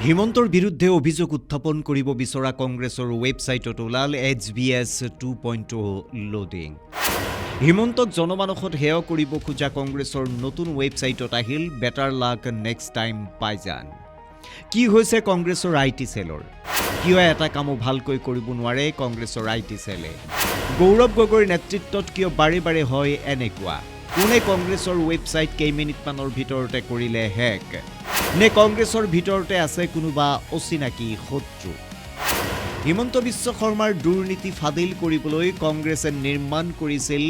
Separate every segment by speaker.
Speaker 1: হিমন্তৰ বিৰুদ্ধে অভিযোগ উত্থাপন কৰিব বিচৰা কংগ্ৰেছৰ ৱেবছাইটত ওলাল HBS 2.0 লোডিং। হিমন্তক জনমানসত হেয় কৰিব খোজা কংগ্ৰেছৰ নতুন ৱেবছাইটত আহিল বেটাৰ লাক নেক্সট টাইম পাইজান। কি হৈছে কংগ্ৰেছৰ IT চেলৰ? কিয় এটা কামো ভালকৈ কৰিব নোৱাৰে কংগ্ৰেছৰ IT চেলে? গৌৰৱ গগৈৰ নেতৃত্বত কিয় বাৰে বাৰে হয় এনেকুৱা? কোনে কংগ্ৰেছৰ ৱেবছাইট কেইমিনিটমানৰ ভিতৰতে কৰিলে হেক? নে কংগ্ৰেছৰ ভিতৰতে আছে কোনোবা অচিনাকি শত্ৰু? হিমন্ত বিশ্ব শৰ্মাৰ দুৰ্নীতি ফাদিল কৰিবলৈ কংগ্ৰেছে নিৰ্মাণ কৰিছিল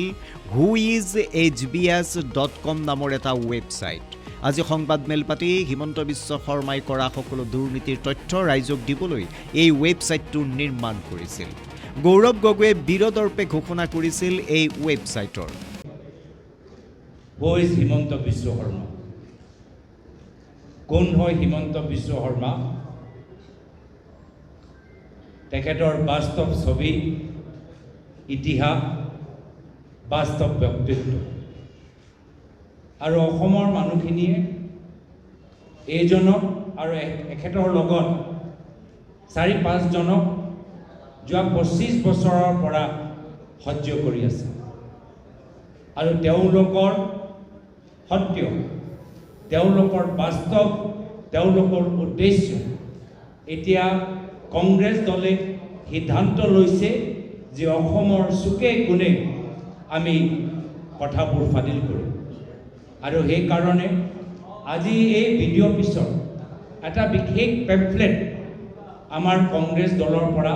Speaker 1: whoishbs.com নামৰ এটা ৱেবছাইট। আজি সংবাদমেল পাতি হিমন্ত বিশ্ব শৰ্মাই কৰা সকলো দুৰ্নীতিৰ তথ্য ৰাইজক দিবলৈ এই ৱেবছাইটটো নিৰ্মাণ কৰিছিল। গৌৰৱ গগৈয়ে বীৰদৰ্পে ঘোষণা কৰিছিল এই ৱেবছাইটৰ।
Speaker 2: Who is Himanta Biswa Sarma? কোন হয় হিমন্ত বিশ্ব শৰ্মা? তেখেতৰ বাস্তৱ ছবি, ইতিহাস, বাস্তৱ ব্যক্তিত্ব আৰু অসমৰ মানুহখিনিয়ে এইজনক আৰু এখেতৰ লগত ৪-৫ জনক যোৱা ২৫ বছৰৰ পৰা সহ্য কৰি আছে আৰু তেওঁলোকৰ সত্য তেওঁলোকৰ বাস্তৱ তেওঁলোকৰ উদ্দেশ্য এতিয়া কংগ্ৰেছ দলে সিদ্ধান্ত লৈছে যে অসমৰ চুকে কোণে আমি কথাবোৰ ফাদিল কৰিম আৰু সেইকাৰণে আজি এই ভিডিঅ' পিছত এটা বিশেষ পেম্পলেট আমাৰ কংগ্ৰেছ দলৰ পৰা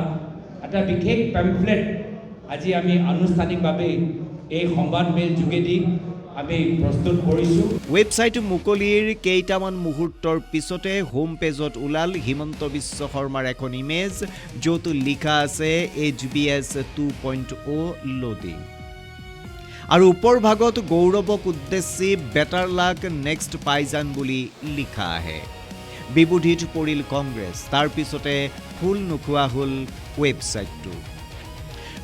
Speaker 2: এটা বিশেষ পেম্পলেট আজি আমি আনুষ্ঠানিকভাৱে এই সংবাদমেল যোগেদি আমি প্ৰস্তুত কৰিছোঁ।
Speaker 1: ৱেবছাইট মুকলিৰ কেইটামান মুহূৰ্তৰ পিছতে হোম পেজত ওলাল হিমন্ত বিশ্ব শৰ্মাৰ এখন ইমেজ, য'ত লিখা আছে HBS 2.0 লোডিং। আৰু ওপৰ ভাগত গৌৰৱক উদ্দেশ্যি বেটাৰ লাক নেক্সট পাইজান বুলি লিখা আহে। বিবুধিত পৰিল কংগ্ৰেছ, তাৰ পিছতে ফুল নোখোৱা হ'ল ৱেবছাইটটো।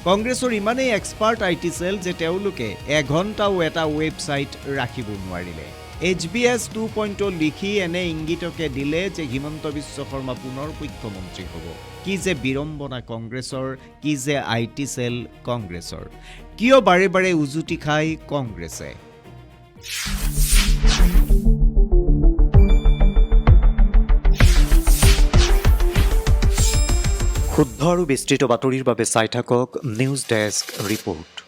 Speaker 1: কংগ্ৰেছৰ ইমানেই এক্সপাৰ্ট IT চেল যে তেওঁলোকে এঘণ্টাও এটা ৱেবছাইট ৰাখিব নোৱাৰিলে। HBS 2.0 লিখি এনে ইংগিতকে দিলে যে হিমন্ত বিশ্ব শৰ্মা পুনৰ মুখ্যমন্ত্ৰী হ'ব। কি যে বিড়ম্বনা কংগ্ৰেছৰ, কি যে IT চেল কংগ্ৰেছৰ। কিয় বাৰে বাৰে উজুতি খায় কংগ্ৰেছে? শুদ্ধ আৰু বিস্তৃত বাতৰিৰ বাবে চাই থাকক নিউজ ডেস্ক ৰিপৰ্ট।